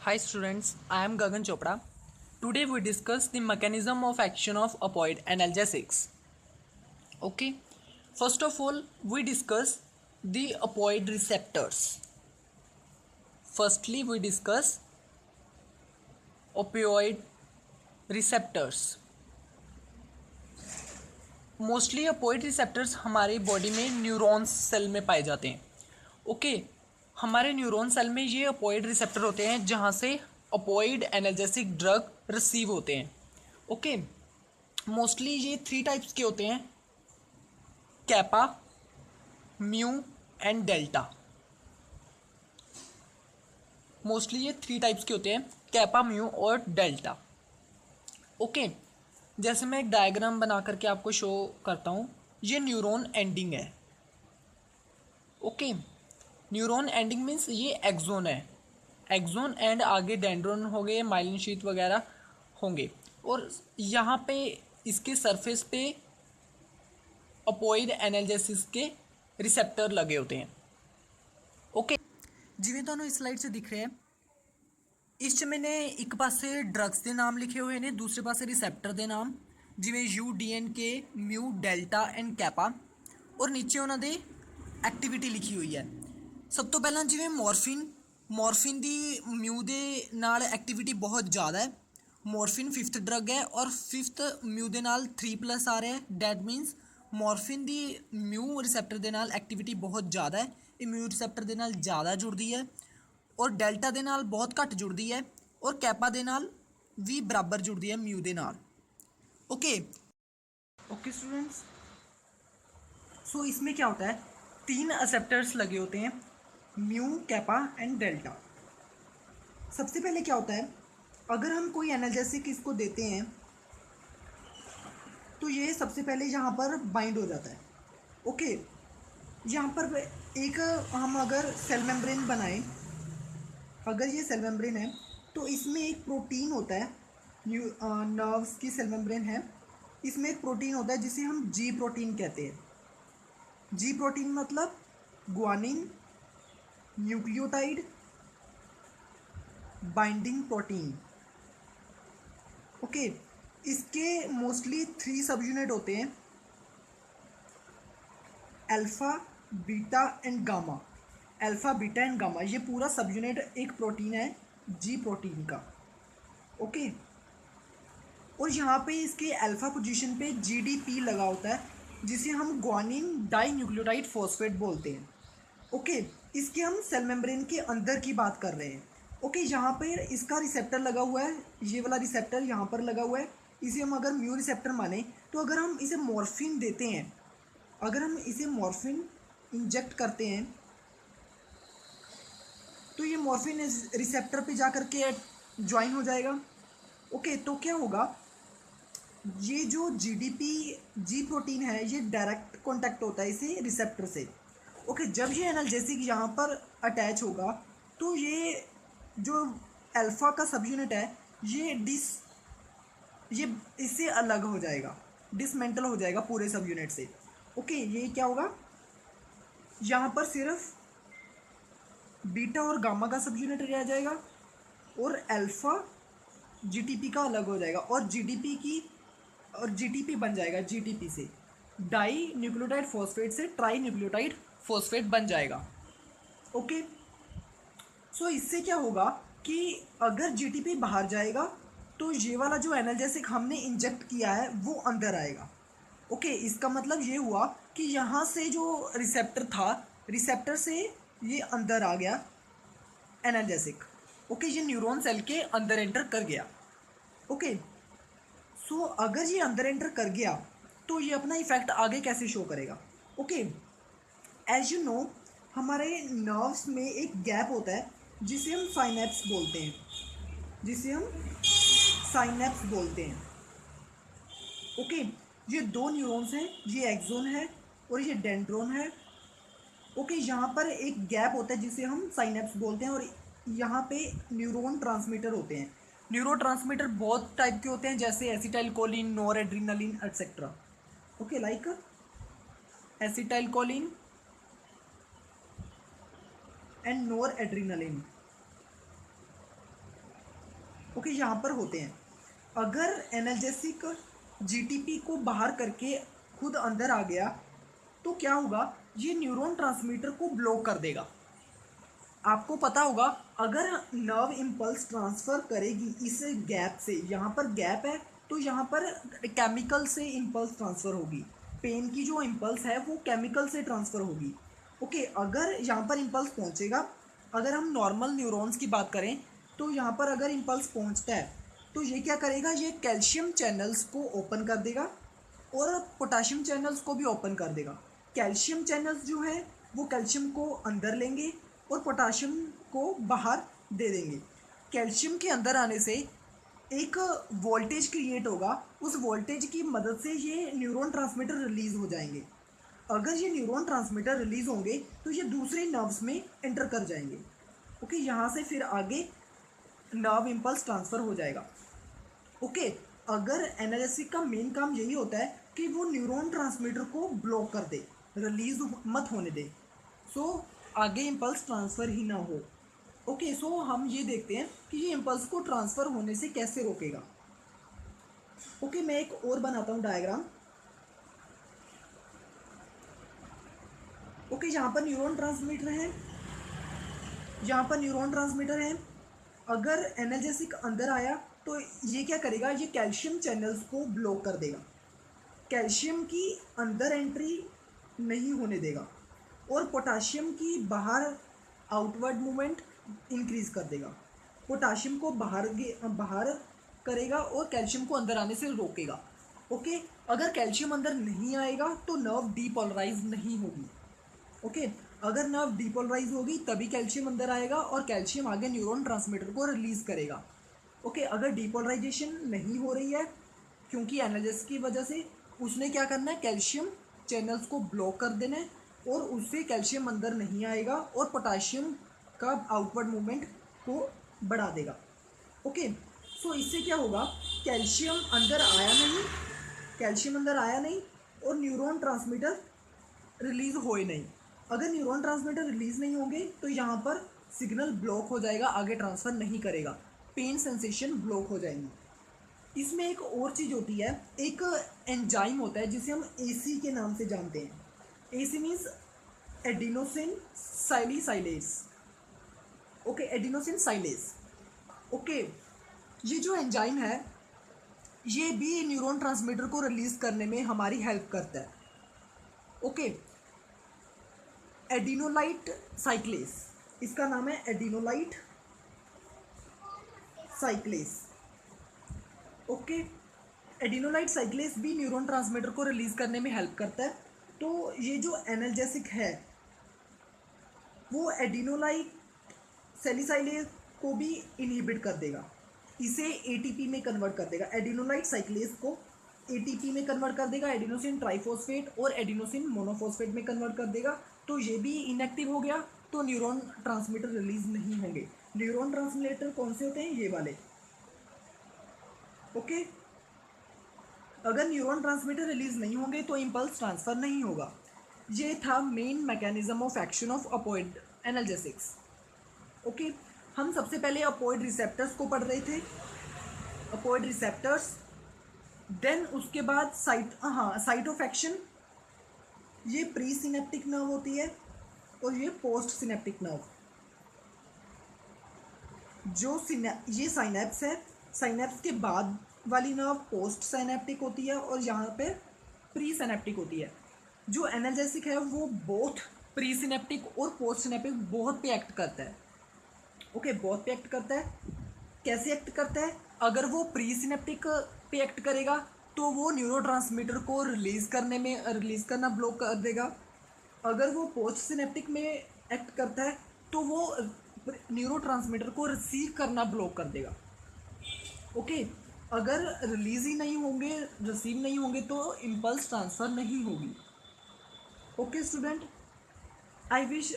Hi students, I am Gagan Chopra. Today we discuss the mechanism of action of opioid analgesics. Okay, first of all, we discuss the opioid receptors. Firstly, we discuss opioid receptors. Mostly opioid receptors हमारी body में neurons cell में पाए जाते हैं. Okay, हमारे neuron cell में ये opioid receptor होते हैं जहाँ से opioid एनाल्जेसिक ड्रग रिसीव होते हैं. ओके, मोस्टली ये 3 टाइप्स के होते हैं: kappa, mu and delta. Mostly ये 3 टाइप्स के होते हैं: कैपा, म्यू और डेल्टा. ओके, जैसे मैं एक डायग्राम बना करके आपको शो करता हूँ. ये न्यूरॉन एंडिंग है. ओके, न्यूरॉन एंडिंग मीन्स ये एक्सोन है. एक्सोन एंड आगे डेंड्रोन हो गए, माइलिन शीथ वगैरह होंगे. और यहाँ पे इसके सरफेस पे opioid एनाल्जेसिस के रिसेप्टर लगे होते हैं. ओके, जिवें ਤੁਹਾਨੂੰ ਇਸ ਸਲਾਈਡ 'ਚ ਦਿਖ ਰਿਹਾ ਹੈ, ਇਸ 'ਚ ਮੈਨੇ ਇੱਕ ਪਾਸੇ ਡਰੱਗਸ ਦੇ ਨਾਮ ਲਿਖੇ ਹੋਏ ਨੇ, ਦੂਸਰੇ ਪਾਸੇ ਰਿਸੈਪਟਰ ਦੇ ਨਾਮ ਜਿਵੇਂ ਯੂ, D and K, mu, delta and kappa, ਔਰ ਨੀਚੇ ਉਹਨਾਂ ਦੇ ਐਕਟੀਵਿਟੀ ਲਿਖੀ ਹੋਈ ਹੈ. ਸਭ ਤੋਂ ਪਹਿਲਾਂ ਜਿਵੇਂ ਮੋਰਫਿਨ ਦੀ ਮਿਊ ਦੇ ਨਾਲ ਐਕਟੀਵਿਟੀ ਬਹੁਤ ਜ਼ਿਆਦਾ ਹੈ. ਮੋਰਫਿਨ 5th ਡਰੱਗ ਹੈ ਔਰ 5th ਮਿਊ ਦੇ ਨਾਲ 3+ ਆ ਰਿਹਾ ਹੈ. That means morphine the ਮਿਊ receptor ਦੇ ਨਾਲ ਐਕਟੀਵਿਟੀ ਬਹੁਤ ਜ਼ਿਆਦਾ ਹੈ. ਇਹ ਮਿਊ ਰਿਸੈਪਟਰ ਦੇ ਨਾਲ ਜ਼ਿਆਦਾ ਜੁੜਦੀ ਹੈ ਔਰ ਡੈਲਟਾ ਦੇ ਨਾਲ बहुत घट जुड़ती है और कैपा ਦੇ ਨਾਲ भी बराबर जुड़ती है म्यू ਦੇ ਨਾਲ. ओके ओके स्टूडेंट्स, सो इसमें क्या होता है, 3 एक्सेप्टर्स लगे होते हैं: म्यू, कैपा एंड डेल्टा. सबसे पहले क्या होता है, अगर हम कोई एनाल्जेसिक इसको देते हैं तो ये सबसे पहले यहाँ पर बाइंड हो जाता है. ओके, यहाँ पर एक हम अगर सेल मेम्ब्रेन बनाएं, अगर ये सेल मेम्ब्रेन है तो इसमें एक प्रोटीन होता है, नर्व्स की सेल मेम्ब्रेन है, इसमें एक प्रोटीन होता है जिसे हम जी प्रोटीन कहते हैं. जी प्रोटीन मतलब guanine, nucleotide, binding protein. Okay, इसके मोस्टली 3 सब यूनिट होते हैं: alpha, beta and gamma. Alpha, beta and gamma ये पूरा सब यूनिट एक प्रोटीन है जी प्रोटीन का. ओके, और यहाँ पे इसके अल्फा पोजीशन पे जीडीपी लगा होता है जिसे हम ग्वानिन डाई न्यूक्लियोटाइड फॉस्फेट बोलते हैं. ओके, इसके हम सेल मेम्ब्रेन के अंदर की बात कर रहे हैं. ओके, यहाँ पे इसका रिसेप्टर लगा हुआ है, ये वाला रिसेप्टर यहाँ पर लगा हुआ है. इसे हम अगर म्यू रिसेप्टर माने तो अगर हम इसे मॉर्फिन देते हैं, अगर हम इसे मॉर्फिन इंजेक्ट करते हैं तो ये मॉर्फिन रिसेप्टर पे जा कर के ज्वाइन हो जाएगा. ओके, तो क्या होगा, ये जो जी प्रोटीन है ये डायरेक्ट कांटेक्ट होता है इसे रिसेप्टर से. ओके, जब ये एनाल्जेसिक यहाँ पर अटैच होगा तो ये जो अल्फा का सब यूनिट है ये इससे अलग हो जाएगा, डिसमेंटल हो जाएगा पूरे सब यूनिट से. ओके, ये क्या होगा, यहाँ पर सिर्फ बीटा और गामा का सब यूनिट रह जाएगा और अल्फा जीटीपी का अलग हो जाएगा और जीटीपी बन जाएगा. जीटीपी से डाई न्यूक्लियोटाइड फॉस्फेट से ट्राई न्यूक्लियोटाइड फॉस्फेट बन जाएगा. ओके, सो इससे क्या होगा कि अगर जीटीपी बाहर जाएगा तो ये वाला जो एनाल्जेसिक हमने इंजेक्ट किया है वो अंदर आएगा. ओके, इसका मतलब ये हुआ कि यहाँ से जो रिसेप्टर था, रिसेप्टर से ये अंदर आ गया एनाल्जेसिक. ओके, ये न्यूरॉन सेल के अंदर एंटर कर गया. ओके, सो अगर ये अंदर एंटर कर गया तो ये अपना इफेक्ट आगे कैसे शो करेगा. ओके, एज यू नो हमारे नर्व्स में एक गैप होता है जिसे हम साइनेप्स बोलते हैं. ओके, ये 2 न्यूरॉन्स हैं, ये एक्सोन है और ये डेंड्रोन है. ओके, यहाँ पर एक गैप होता है जिसे हम साइनेप्स बोलते हैं और यहाँ पे न्यूरॉन ट्रांसमीटर होते हैं. न्यूरो ट्रांसमीटर बहुत टाइप के होते हैं जैसे acetyl choline, NOR adrenaline etcetera. Okay, like acetyl choline and NOR adrenaline. Okay, यहाँ पर होते हैं। अगर एनाल्जेसिक जीटीपी को बाहर करके खुद अंदर आ गया तो क्या होगा, ये न्यूरॉन ट्रांसमीटर को ब्लॉक कर देगा। आपको पता होगा, अगर नर्व इम्पल्स ट्रांसफ़र करेगी इस गैप से, यहाँ पर गैप है तो यहाँ पर केमिकल से इम्पल्स ट्रांसफ़र होगी। पेन की जो इम्पल्स है वो केमिकल से ट्रांसफ़र होगी। ओके, अगर यहाँ पर इम्पल्स पहुँचेगा, अगर हम नॉर्मल न्यूरॉन्स की बात करें तो यहाँ पर अगर इम्पल्स पहुँचता है तो ये क्या करेगा, ये कैल्शियम चैनल्स को ओपन कर देगा और पोटाशियम चैनल्स को भी ओपन कर देगा। कैल्शियम चैनल्स जो है वो कैल्शियम को अंदर लेंगे और पोटाशियम को बाहर दे देंगे। कैल्शियम के अंदर आने से एक वोल्टेज क्रिएट होगा, उस वोल्टेज की मदद से ये न्यूरॉन ट्रांसमीटर रिलीज़ हो जाएंगे। अगर ये न्यूरॉन ट्रांसमीटर रिलीज़ होंगे तो ये दूसरे नर्व्स में एंटर कर जाएंगे। ओके, यहाँ से फिर आगे नर्व इम्पल्स ट्रांसफ़र हो जाएगा। ओके, अगर एनालिसिस का मेन काम यही होता है कि वो न्यूरॉन ट्रांसमीटर को ब्लॉक कर दे, रिलीज मत होने दे, सो आगे इम्पल्स ट्रांसफ़र ही ना हो। ओके, सो हम ये देखते हैं कि ये इम्पल्स को ट्रांसफ़र होने से कैसे रोकेगा। ओके, मैं एक और बनाता हूँ डायग्राम। ओके, यहाँ पर न्यूरॉन ट्रांसमीटर है, यहाँ पर न्यूरॉन ट्रांसमीटर है। अगर एनाल्जेसिक अंदर आया तो ये क्या करेगा, ये कैल्शियम चैनल्स को ब्लॉक कर देगा, कैल्शियम की अंदर एंट्री नहीं होने देगा और पोटाशियम की बाहर आउटवर्ड मूवमेंट इंक्रीज कर देगा। पोटाशियम को बाहर करेगा और कैल्शियम को अंदर आने से रोकेगा। ओके, अगर कैल्शियम अंदर नहीं आएगा तो नर्व डीपोलराइज नहीं होगी। ओके, अगर नर्व डीपोलराइज होगी तभी कैल्शियम अंदर आएगा और कैल्शियम आगे न्यूरॉन ट्रांसमीटर को रिलीज़ करेगा। ओके, अगर डीपोलराइजेशन नहीं हो रही है क्योंकि एनालिसिस की वजह से, उसने क्या करना है, कैल्शियम चैनल्स को ब्लॉक कर देना है और उससे कैल्शियम अंदर नहीं आएगा और पोटाशियम का आउटवर्ड मूवमेंट को बढ़ा देगा। ओके, सो इससे क्या होगा, कैल्शियम अंदर आया नहीं, कैल्शियम अंदर आया नहीं और न्यूरॉन ट्रांसमीटर रिलीज़ होए नहीं। अगर न्यूरॉन ट्रांसमीटर रिलीज़ नहीं होंगे तो यहाँ पर सिग्नल ब्लॉक हो जाएगा, आगे ट्रांसफ़र नहीं करेगा, पेन सेंसेशन ब्लॉक हो जाएंगी। इसमें एक और चीज़ होती है, एक एंजाइम होता है जिसे हम एसी के नाम से जानते हैं। AC means adenosine cyclase. Okay, adenosine cyclase. Okay, ये जो एंजाइम है ये भी न्यूरॉन ट्रांसमीटर को रिलीज़ करने में हमारी हेल्प करता है। ओके, एडिनोलाइट साइक्लेस, इसका नाम है एडिनोलाइट साइक्लेस। ओके, एडिनोलाइट साइक्लेस भी न्यूरॉन ट्रांसमीटर को रिलीज़ करने में हेल्प करता है। तो ये जो एनाल्जेसिक है वो एडिनोलाइट सैलिसाइलेज को भी इनहिबिट कर देगा, इसे एटीपी में कन्वर्ट कर देगा। एडिनोलाइट साइक्लेस को एटीपी में कन्वर्ट कर देगा, एडिनोसिन ट्राइफॉस्फेट और एडिनोसिन मोनोफॉस्फेट में कन्वर्ट कर देगा। तो ये भी इनएक्टिव हो गया, तो न्यूरॉन ट्रांसमीटर रिलीज नहीं होंगे। न्यूरॉन ट्रांसमीटर कौन से होते हैं, ये वाले। ओके, अगर न्यूरॉन ट्रांसमीटर रिलीज नहीं होंगे तो इम्पल्स ट्रांसफर नहीं होगा। ये था main mechanism of action of opioid analgesics. Okay, हम सबसे पहले अपोइड रिसेप्टर्स को पढ़ रहे थे, अपोइड रिसेप्टर्स, देन उसके बाद साइट ऑफ एक्शन। ये प्री सिनेप्टिक नर्व होती है और ये पोस्ट सिनेप्टिक नर्व। ये साइनेप्स है, साइनेप्स के बाद वाली नर्व पोस्ट साइनेप्टिक होती है और यहाँ पे प्री सिनेप्टिक होती है। जो एनाल्जेसिक है वो बोथ प्री सिनेप्टिक और पोस्ट सिनेप्टिक बहुत पे एक्ट करता है। ओके, बहुत पे एक्ट करता है। कैसे एक्ट करता है, अगर वो प्री सिनेप्टिक पे एक्ट करेगा तो वो न्यूरोट्रांसमीटर को रिलीज़ करना ब्लॉक कर देगा। अगर वो पोस्ट सिनेप्टिक में एक्ट करता है तो वो न्यूरोट्रांसमीटर को रिसीव करना ब्लॉक कर देगा। ओके, अगर रिलीज़ ही नहीं होंगे, रिसीव नहीं होंगे तो इम्पल्स ट्रांसफ़र नहीं होगी। Okay student, I wish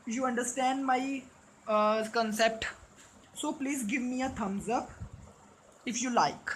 you understand my concept, so please give me a thumbs up if you like.